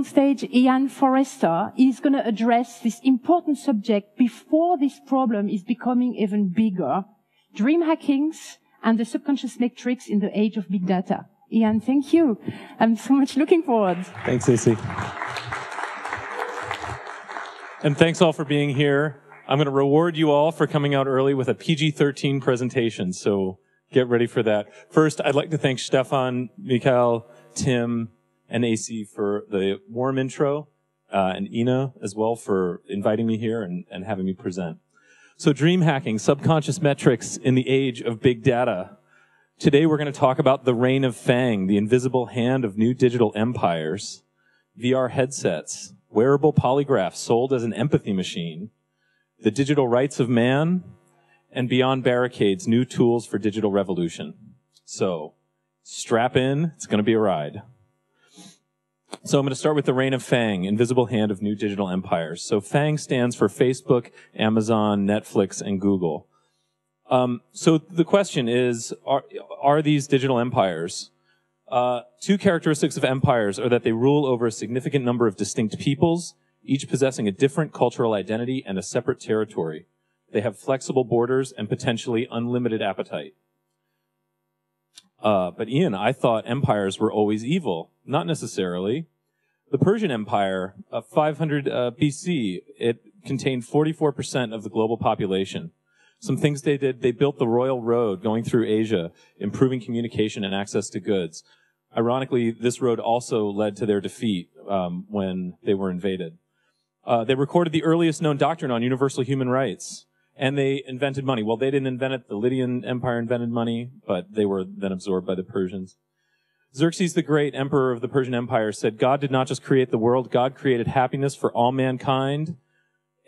on stage Ian Forrester. He's going to address this important subject before this problem is becoming even bigger. Dream hackings and the subconscious matrix in the age of big data. Ian, thank you. I'm so much looking forward. Thanks, Stacey. And thanks all for being here. I'm going to reward you all for coming out early with a PG-13 presentation, so get ready for that. First, I'd like to thank Stefan, Mikhail, Tim, and AC for the warm intro, and Ina as well for inviting me here and having me present. So dream hacking, subconscious metrics in the age of big data. Today we're going to talk about the reign of FANG, the invisible hand of new digital empires, VR headsets, wearable polygraphs sold as an empathy machine, the digital rights of man, and beyond barricades, new tools for digital revolution. So strap in, it's going to be a ride. So I'm going to start with the reign of FANG, invisible hand of new digital empires. So FANG stands for Facebook, Amazon, Netflix, and Google. So the question is, are these digital empires? Two characteristics of empires are that they rule over a significant number of distinct peoples, each possessing a different cultural identity and a separate territory. They have flexible borders and potentially unlimited appetite. But Ian, I thought empires were always evil. Not necessarily. The Persian Empire, 500 BC, it contained 44% of the global population. Some things they did, they built the Royal Road going through Asia, improving communication and access to goods. Ironically, this road also led to their defeat when they were invaded. They recorded the earliest known doctrine on universal human rights, and they invented money. Well, they didn't invent it. The Lydian Empire invented money, but they were then absorbed by the Persians. Xerxes the Great, emperor of the Persian Empire, said, God did not just create the world, God created happiness for all mankind.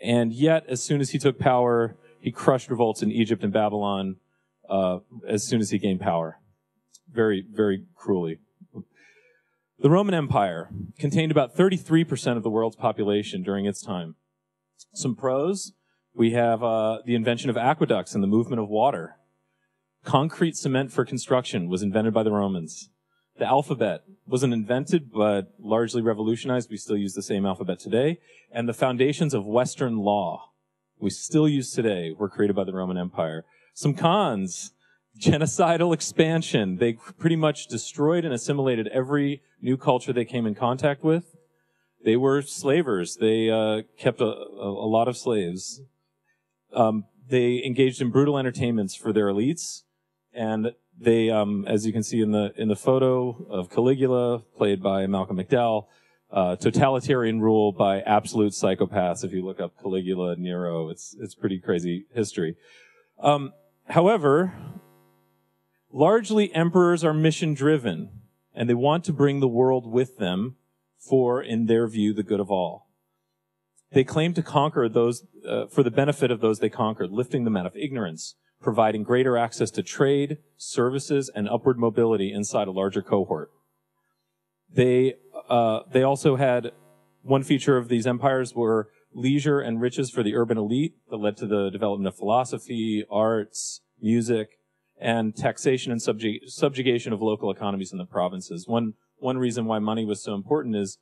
And yet, as soon as he took power, he crushed revolts in Egypt and Babylon as soon as he gained power. Very, very cruelly. The Roman Empire contained about 33% of the world's population during its time. Some pros, we have the invention of aqueducts and the movement of water. Concrete cement for construction was invented by the Romans. The alphabet wasn't invented, but largely revolutionized. We still use the same alphabet today. And the foundations of Western law, we still use today, were created by the Roman Empire. Some cons. Genocidal expansion. They pretty much destroyed and assimilated every new culture they came in contact with. They were slavers. They kept a lot of slaves. They engaged in brutal entertainments for their elites, and they, as you can see in the photo of Caligula, played by Malcolm McDowell, totalitarian rule by absolute psychopaths. If you look up Caligula, Nero, it's pretty crazy history. However, largely, emperors are mission-driven, and they want to bring the world with them for, in their view, the good of all. They claim to conquer those for the benefit of those they conquered, lifting them out of ignorance, providing greater access to trade, services, and upward mobility inside a larger cohort. They also had, one feature of these empires were leisure and riches for the urban elite that led to the development of philosophy, arts, music, and taxation and subjugation of local economies in the provinces. One reason why money was so important is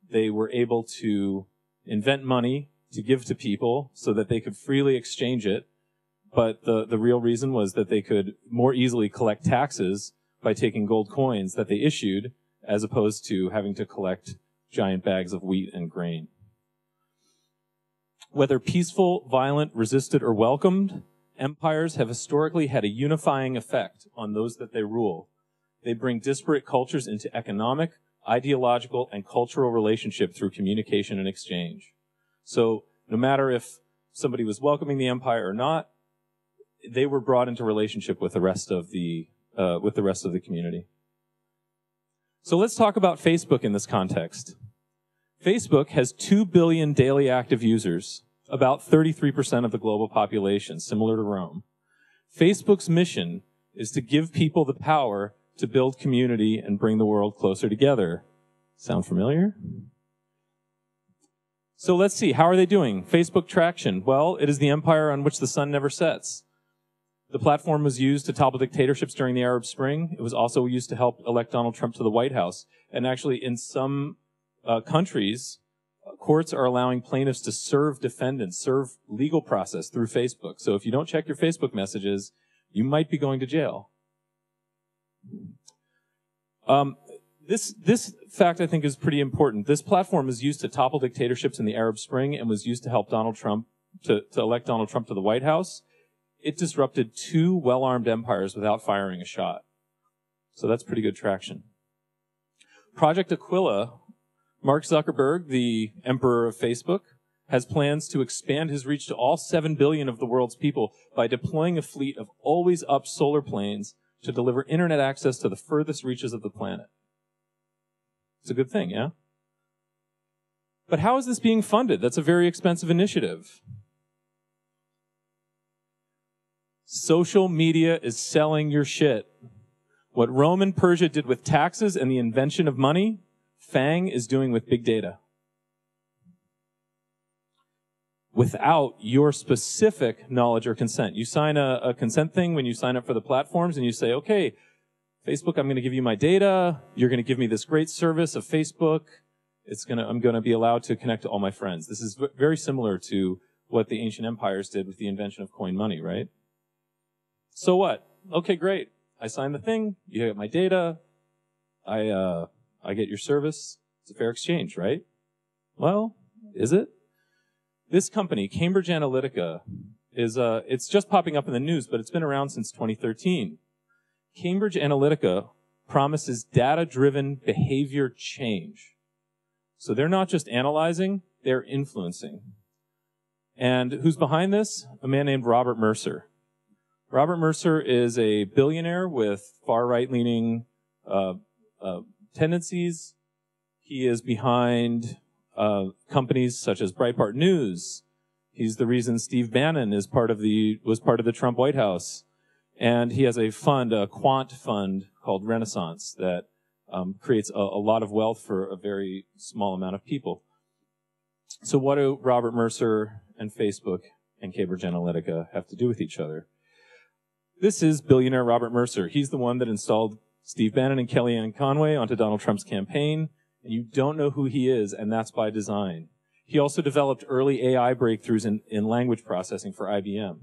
they were able to invent money to give to people so that they could freely exchange it, but the real reason was that they could more easily collect taxes by taking gold coins that they issued, as opposed to having to collect giant bags of wheat and grain. Whether peaceful, violent, resisted, or welcomed, empires have historically had a unifying effect on those that they rule. They bring disparate cultures into economic, ideological, and cultural relationship through communication and exchange. So no matter if somebody was welcoming the empire or not, they were brought into relationship with the rest of the community. So let's talk about Facebook in this context. Facebook has 2 billion daily active users, about 33% of the global population, similar to Rome. Facebook's mission is to give people the power to build community and bring the world closer together. Sound familiar? So let's see, how are they doing? Facebook traction. Well, it is the empire on which the sun never sets. The platform was used to topple dictatorships during the Arab Spring. It was also used to help elect Donald Trump to the White House. And actually, in some countries, courts are allowing plaintiffs to serve defendants, serve legal process through Facebook. So if you don't check your Facebook messages, you might be going to jail. This fact, I think, is pretty important. This platform was used to topple dictatorships in the Arab Spring and was used to help Donald Trump, to elect Donald Trump to the White House. It disrupted 2 well-armed empires without firing a shot. So that's pretty good traction. Project Aquila, Mark Zuckerberg, the emperor of Facebook, has plans to expand his reach to all 7 billion of the world's people by deploying a fleet of always-up solar planes to deliver internet access to the furthest reaches of the planet. It's a good thing, yeah? But how is this being funded? That's a very expensive initiative. Social media is selling your shit. What Rome and Persia did with taxes and the invention of money, FANG is doing with big data. Without your specific knowledge or consent. You sign a consent thing when you sign up for the platforms and you say, okay, Facebook, I'm going to give you my data. You're going to give me this great service of Facebook. I'm going to be allowed to connect to all my friends. This is very similar to what the ancient empires did with the invention of coin money, right? So what? Okay, great. I sign the thing. You get my data. I get your service. It's a fair exchange, right? Well, is it? This company, Cambridge Analytica, it's just popping up in the news, but it's been around since 2013. Cambridge Analytica promises data-driven behavior change. So they're not just analyzing, they're influencing. And who's behind this? A man named Robert Mercer. Robert Mercer is a billionaire with far-right-leaning tendencies. He is behind companies such as Breitbart News. He's the reason Steve Bannon was part of the Trump White House. And he has a fund, a quant fund called Renaissance that creates a lot of wealth for a very small amount of people. So what do Robert Mercer and Facebook and Cambridge Analytica have to do with each other? This is billionaire Robert Mercer. He's the one that installed Steve Bannon and Kellyanne Conway onto Donald Trump's campaign. And you don't know who he is, and that's by design. He also developed early AI breakthroughs in language processing for IBM.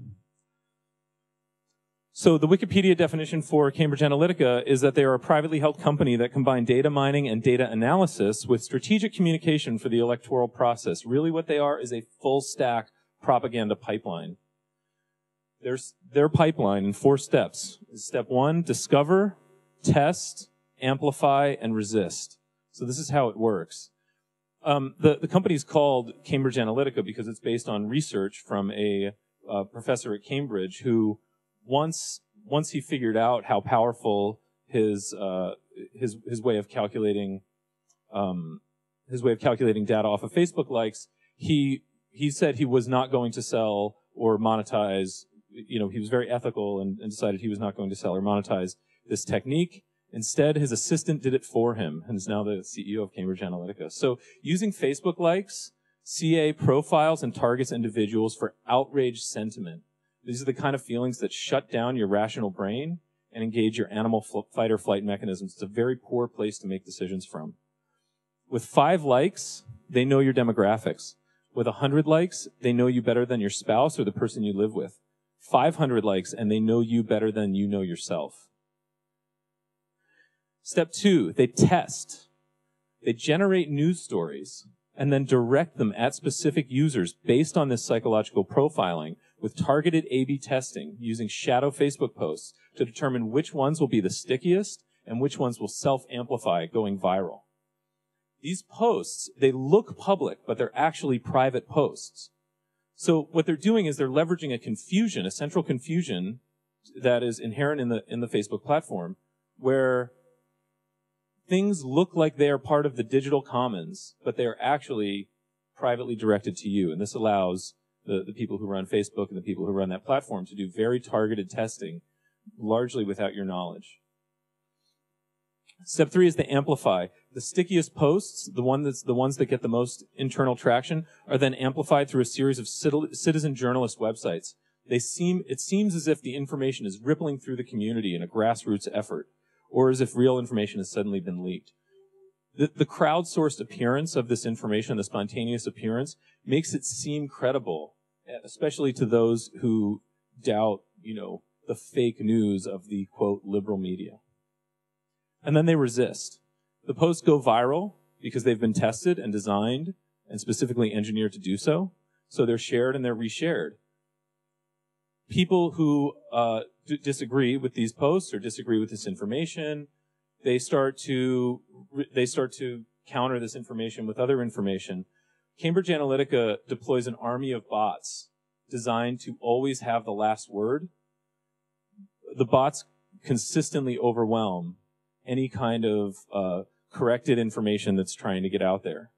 So the Wikipedia definition for Cambridge Analytica is that they are a privately held company that combine data mining and data analysis with strategic communication for the electoral process. Really what they are is a full stack propaganda pipeline. There's their pipeline in 4 steps. Step 1, discover, test, amplify, and resist. So this is how it works. The company is called Cambridge Analytica because it's based on research from a professor at Cambridge who once he figured out how powerful his way of calculating data off of Facebook likes, he said he was not going to sell or monetize. You know, he was very ethical and decided he was not going to sell or monetize this technique. Instead, his assistant did it for him and is now the CEO of Cambridge Analytica. So using Facebook likes, CA profiles and targets individuals for outrage sentiment. These are the kind of feelings that shut down your rational brain and engage your animal fight or flight mechanisms. It's a very poor place to make decisions from. With 5 likes, they know your demographics. With 100 likes, they know you better than your spouse or the person you live with. 500 likes, and they know you better than you know yourself. Step 2, they test. They generate news stories and then direct them at specific users based on this psychological profiling with targeted A/B testing using shadow Facebook posts to determine which ones will be the stickiest and which ones will self-amplify going viral. These posts, they look public, but they're actually private posts. So what they're doing is they're leveraging a central confusion that is inherent in the Facebook platform, where things look like they are part of the digital commons, but they are actually privately directed to you. And this allows the people who run Facebook and the people who run that platform to do very targeted testing, largely without your knowledge. Step 3 is to amplify. The stickiest posts, the ones that get the most internal traction, are then amplified through a series of citizen journalist websites. It seems as if the information is rippling through the community in a grassroots effort, or as if real information has suddenly been leaked. The crowdsourced appearance of this information, the spontaneous appearance, makes it seem credible, especially to those who doubt, the fake news of the, quote, liberal media. And then they resist. The posts go viral because they've been tested and designed and specifically engineered to do so. So they're shared and they're reshared. People who disagree with these posts or disagree with this information, they start to counter this information with other information. Cambridge Analytica deploys an army of bots designed to always have the last word. The bots consistently overwhelm any kind of corrected information that's trying to get out there.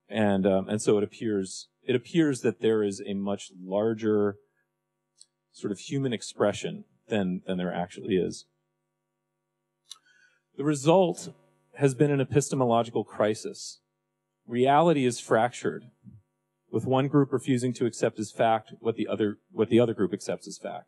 And so it appears that there is a much larger sort of human expression than there actually is. The result has been an epistemological crisis. Reality is fractured, with one group refusing to accept as fact what the other group accepts as fact.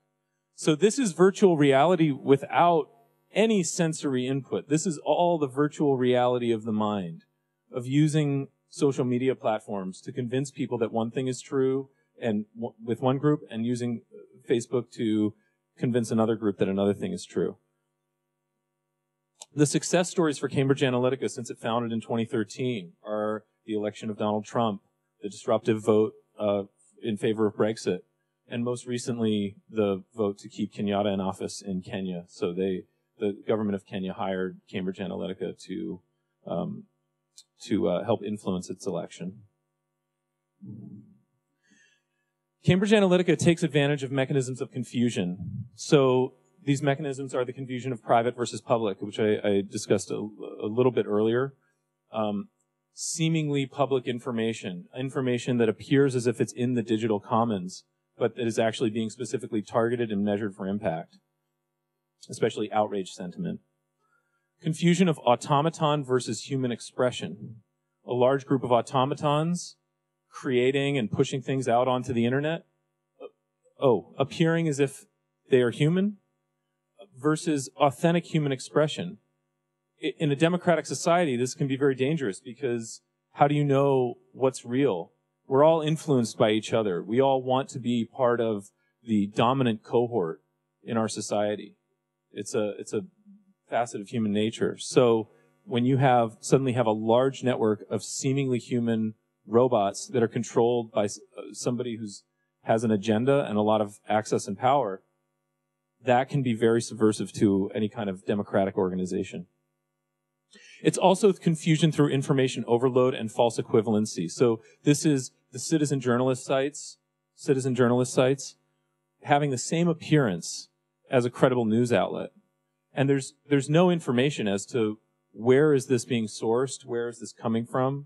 So this is virtual reality without any sensory input. This is all the virtual reality of the mind, of using social media platforms to convince people that one thing is true and with one group, and using Facebook to convince another group that another thing is true. The success stories for Cambridge Analytica since it founded in 2013 are the election of Donald Trump, the disruptive vote in favor of Brexit, and most recently the vote to keep Kenyatta in office in Kenya. So the government of Kenya hired Cambridge Analytica to help influence its election. Cambridge Analytica takes advantage of mechanisms of confusion. So these mechanisms are the confusion of private versus public, which I discussed a little bit earlier. Seemingly public information that appears as if it's in the digital commons, but that is actually being specifically targeted and measured for impact, especially outrage sentiment. Confusion of automaton versus human expression. A large group of automatons creating and pushing things out onto the internet, appearing as if they are human, versus authentic human expression. In a democratic society, this can be very dangerous because how do you know what's real? We're all influenced by each other. We all want to be part of the dominant cohort in our society. It's a facet of human nature. So when you suddenly have a large network of seemingly human robots that are controlled by somebody who has an agenda and a lot of access and power, that can be very subversive to any kind of democratic organization. It's also confusion through information overload and false equivalency. So this is the citizen journalist sites having the same appearance as a credible news outlet. And there's no information as to where is this being sourced, where is this coming from,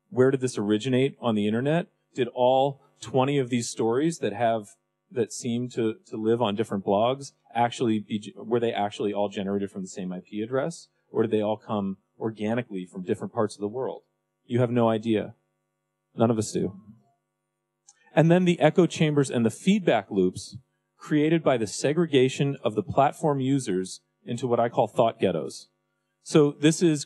where did this originate on the internet? Did all 20 of these stories that seem to live on different blogs were they actually all generated from the same IP address? Or did they all come organically from different parts of the world? You have no idea. None of us do. And then the echo chambers and the feedback loops created by the segregation of the platform users into what I call thought ghettos. So these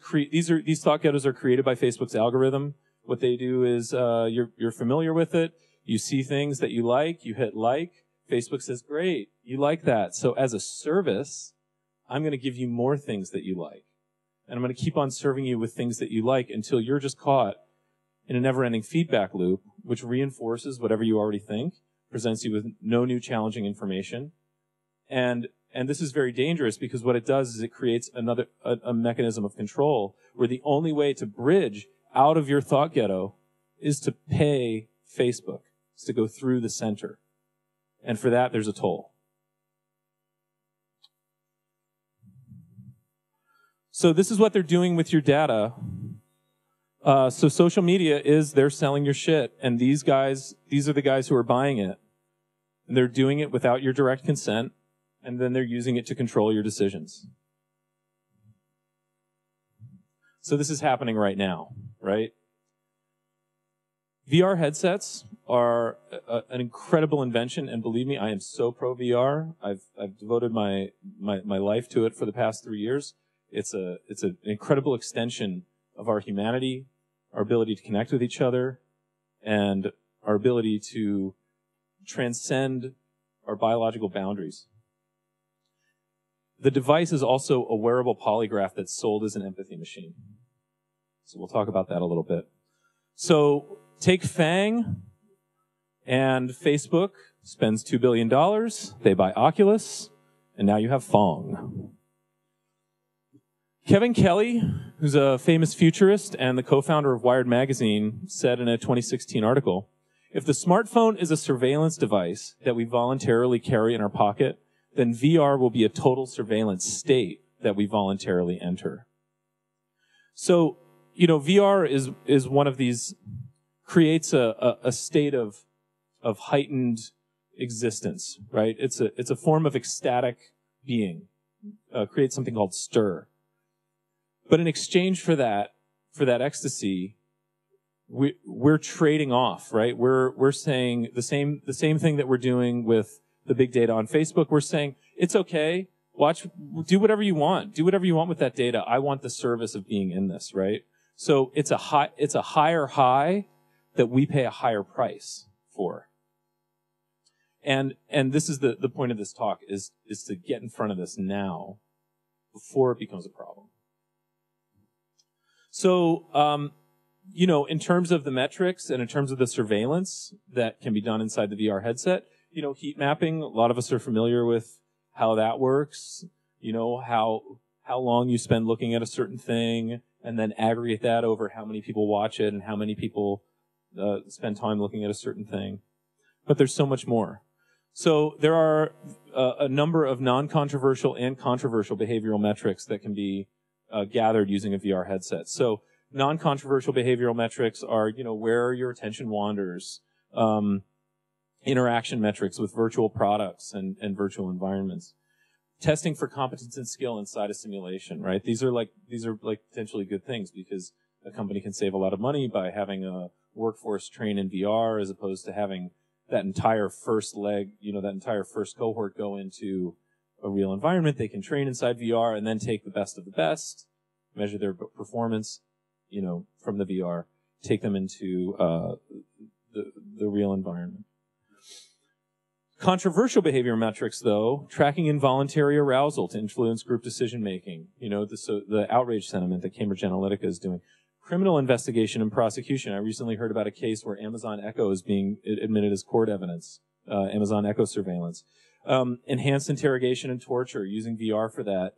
thought ghettos are created by Facebook's algorithm. What they do is you're familiar with it. You see things that you like. You hit like. Facebook says, great, you like that. So as a service, I'm going to give you more things that you like. And I'm going to keep on serving you with things that you like until you're just caught in a never-ending feedback loop, which reinforces whatever you already think, presents you with no new challenging information. And this is very dangerous because what it does is it creates a mechanism of control where the only way to bridge out of your thought ghetto is to pay Facebook, is to go through the center. And for that, there's a toll. So this is what they're doing with your data. So social media they're selling your shit. And these are the guys who are buying it. And they're doing it without your direct consent. And then they're using it to control your decisions. So this is happening right now, right? VR headsets are an incredible invention, and believe me, I am so pro VR. I've devoted my life to it for the past 3 years. It's an incredible extension of our humanity, our ability to connect with each other, and our ability to transcend our biological boundaries. The device is also a wearable polygraph that's sold as an empathy machine. So we'll talk about that a little bit. So take FANG, and Facebook spends $2 billion. They buy Oculus, and now you have Fong. Kevin Kelly, who's a famous futurist and the co-founder of Wired magazine, said in a 2016 article, if the smartphone is a surveillance device that we voluntarily carry in our pocket, then VR will be a total surveillance state that we voluntarily enter. So, you know, VR is one of these, creates a state of heightened existence, right? It's a form of ecstatic being, creates something called stir. But in exchange for that ecstasy, we're trading off, right? We're saying the same thing that we're doing with the big data on Facebook. We're saying it's okay. Do whatever you want. Do whatever you want with that data. I want the service of being in this, right? So it's a higher high that we pay a higher price for. And this is the point of this talk is to get in front of this now before it becomes a problem. So, you know, in terms of the metrics and in terms of the surveillance that can be done inside the VR headset, you know, heat mapping, a lot of us are familiar with how that works, you know, how long you spend looking at a certain thing and then aggregate that over how many people watch it and how many people spend time looking at a certain thing. But there's so much more. So there are a number of non-controversial and controversial behavioral metrics that can be gathered using a VR headset. So non-controversial behavioral metrics are, you know, where your attention wanders, interaction metrics with virtual products and virtual environments, testing for competence and skill inside a simulation, right? These are potentially good things because a company can save a lot of money by having a workforce train in VR as opposed to having that entire first leg, you know, that entire first cohort go into a real environment. They can train inside VR and then take the best of the best, measure their performance, you know, from the VR, take them into the real environment. Controversial behavior metrics, though, tracking involuntary arousal to influence group decision-making, you know, the outrage sentiment that Cambridge Analytica is doing. Criminal investigation and prosecution. I recently heard about a case where Amazon Echo is being admitted as court evidence, Amazon Echo surveillance. Enhanced interrogation and torture, using VR for that.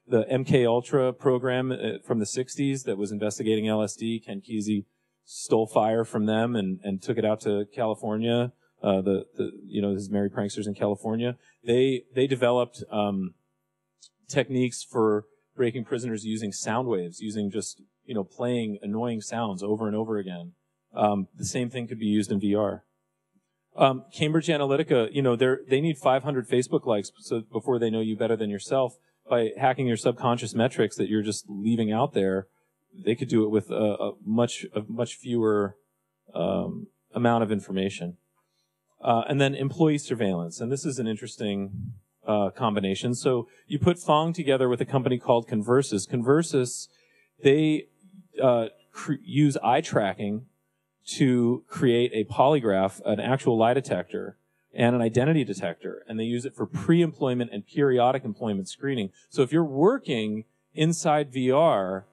The MK Ultra program from the 60s that was investigating LSD, Ken Kesey stole fire from them and took it out to California. You know, his merry pranksters in California. They developed techniques for breaking prisoners using sound waves, using just, you know, playing annoying sounds over and over again. The same thing could be used in VR. Cambridge Analytica, you know, they need 500 Facebook likes so before they know you better than yourself. By hacking your subconscious metrics that you're just leaving out there, they could do it with a much fewer amount of information. And then employee surveillance, and this is an interesting combination. So you put Fong together with a company called Conversus. Conversus, they use eye tracking to create a polygraph, an actual lie detector, and an identity detector, and they use it for pre-employment and periodic employment screening. So if you're working inside VR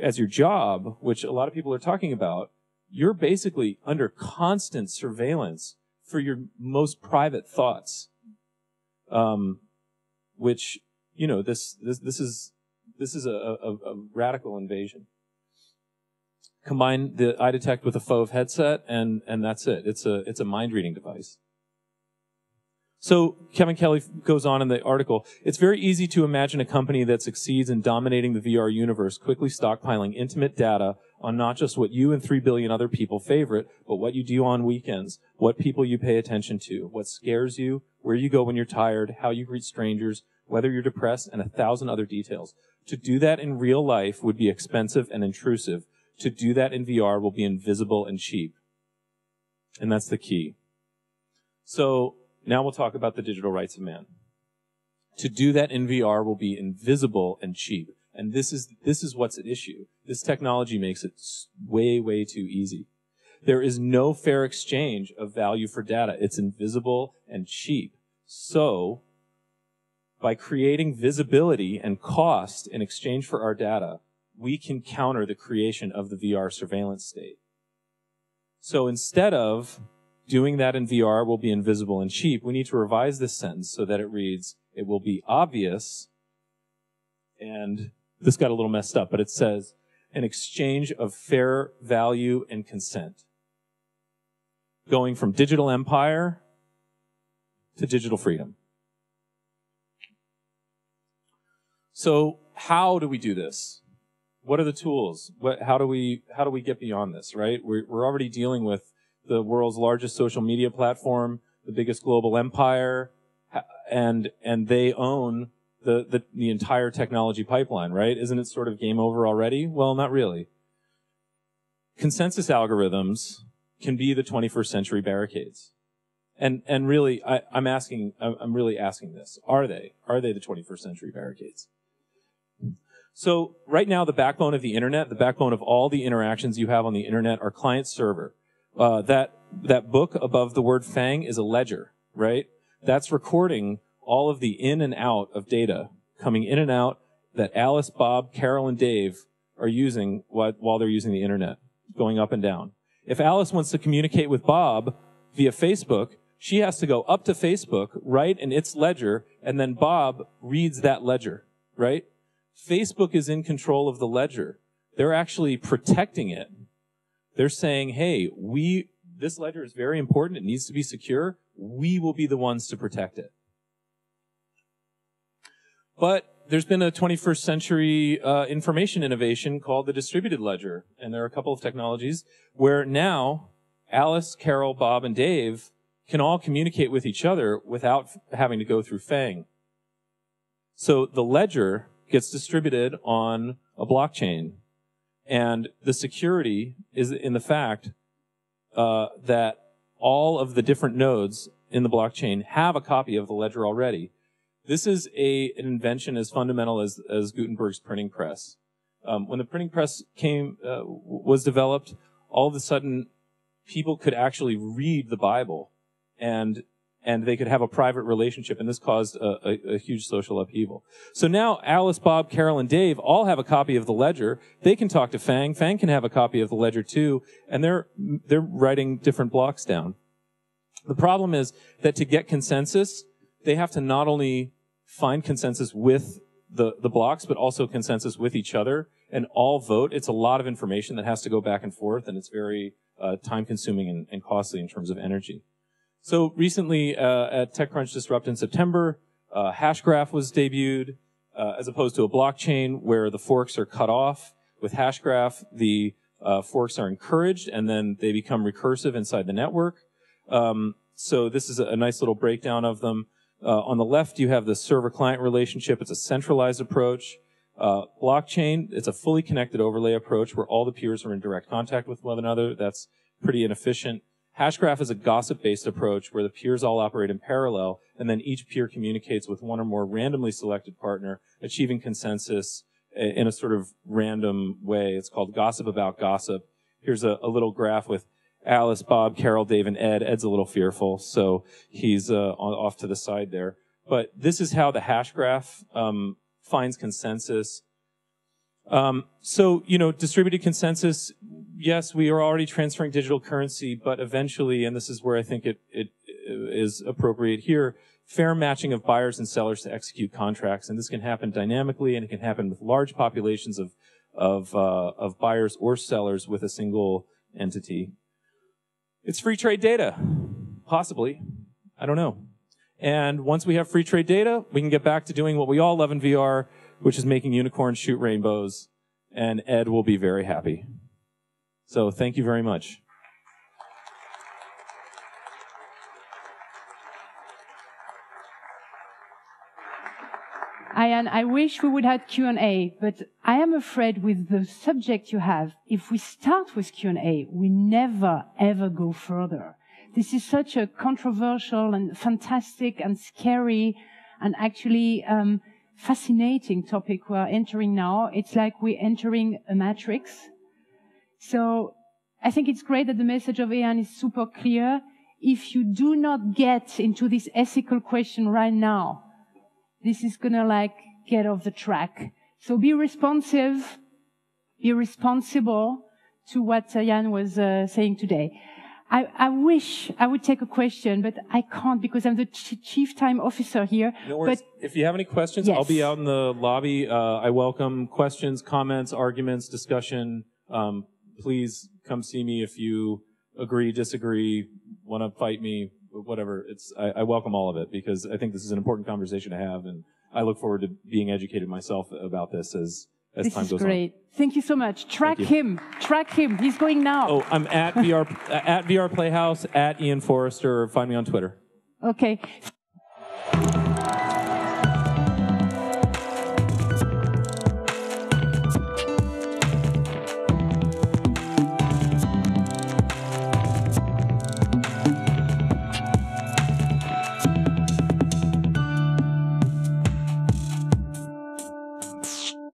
as your job, which a lot of people are talking about, you're basically under constant surveillance for your most private thoughts, which, you know, this is a radical invasion. Combine the eye detect with a FOV headset, and that's it. It's a mind reading device. So Kevin Kelly goes on in the article, it's very easy to imagine a company that succeeds in dominating the VR universe, quickly stockpiling intimate data on not just what you and 3 billion other people favorite, but what you do on weekends, what people you pay attention to, what scares you, where you go when you're tired, how you greet strangers, whether you're depressed, and 1,000 other details. To do that in real life would be expensive and intrusive. To do that in VR will be invisible and cheap. And that's the key. So now we'll talk about the digital rights of man. To do that in VR will be invisible and cheap. And this is what's at issue. This technology makes it way, way too easy. There is no fair exchange of value for data. It's invisible and cheap. So, by creating visibility and cost in exchange for our data, we can counter the creation of the VR surveillance state. So instead of doing that in VR will be invisible and cheap, we need to revise this sentence so that it reads, it will be obvious, and this got a little messed up, but it says, an exchange of fair value and consent. Going from digital empire to digital freedom. So how do we do this? What are the tools? How do we get beyond this, right? We're already dealing with the world's largest social media platform, the biggest global empire, and they own the entire technology pipeline, right? Isn't it sort of game over already? Well, not really. Consensus algorithms can be the 21st century barricades. And really, I'm really asking this. Are they the 21st century barricades? So right now, the backbone of the internet, the backbone of all the interactions you have on the internet are client server. That book above the word FANG is a ledger, right? That's recording all of the in and out of data coming in and out that Alice, Bob, Carol, and Dave are using while they're using the internet, going up and down. If Alice wants to communicate with Bob via Facebook, she has to go up to Facebook, write in its ledger, and then Bob reads that ledger, right? Facebook is in control of the ledger. They're actually protecting it. They're saying, hey, this ledger is very important. It needs to be secure. We will be the ones to protect it. But there's been a 21st century information innovation called the distributed ledger. And there are a couple of technologies where now Alice, Carol, Bob, and Dave can all communicate with each other without having to go through FANG. So the ledger gets distributed on a blockchain. And the security is in the fact that all of the different nodes in the blockchain have a copy of the ledger already. This is an invention as fundamental as Gutenberg's printing press. When the printing press was developed, all of a sudden people could actually read the Bible and they could have a private relationship, and this caused a huge social upheaval. So now Alice, Bob, Carol, and Dave all have a copy of the ledger. They can talk to FANG. FANG can have a copy of the ledger too, and they're writing different blocks down. The problem is that to get consensus, they have to not only find consensus with the blocks, but also consensus with each other, and all vote. It's a lot of information that has to go back and forth, and it's very time-consuming and costly in terms of energy. So recently at TechCrunch Disrupt in September, Hashgraph was debuted as opposed to a blockchain where the forks are cut off. With Hashgraph, the forks are encouraged and then they become recursive inside the network. So this is a nice little breakdown of them. On the left, you have the server-client relationship. It's a centralized approach. Blockchain, it's a fully connected overlay approach where all the peers are in direct contact with one another. That's pretty inefficient. Hashgraph is a gossip-based approach where the peers all operate in parallel, and then each peer communicates with one or more randomly selected partner, achieving consensus in a sort of random way. It's called gossip about gossip. Here's a little graph with Alice, Bob, Carol, Dave, and Ed. Ed's a little fearful, so he's off to the side there. But this is how the Hashgraph finds consensus. So, distributed consensus, yes, we are already transferring digital currency, but eventually, and this is where I think it is appropriate here, fair matching of buyers and sellers to execute contracts. And this can happen dynamically, and it can happen with large populations of buyers or sellers with a single entity. It's free trade data. Possibly. I don't know. And once we have free trade data, we can get back to doing what we all love in VR, which is making unicorns shoot rainbows, and Ed will be very happy. So thank you very much. Ian, I wish we would have Q&A, but I am afraid with the subject you have, if we start with Q&A, we never, ever go further. This is such a controversial and fantastic and scary and actually fascinating topic we're entering now. It's like we're entering a matrix. So I think it's great that the message of Ian is super clear. If you do not get into this ethical question right now, this is gonna like get off the track. So be responsive, be responsible to what Ian was saying today. I wish I would take a question, but I can't because I'm the chief time officer here. No worries. But if you have any questions, yes. I'll be out in the lobby. I welcome questions, comments, arguments, discussion. Please come see me if you agree, disagree, want to fight me, whatever. I welcome all of it because I think this is an important conversation to have, and I look forward to being educated myself about this as time goes on. This is great. Thank you so much. Track him. Track him. He's going now. Oh, I'm at VR Playhouse, at Ian Forrester, or find me on Twitter. Okay.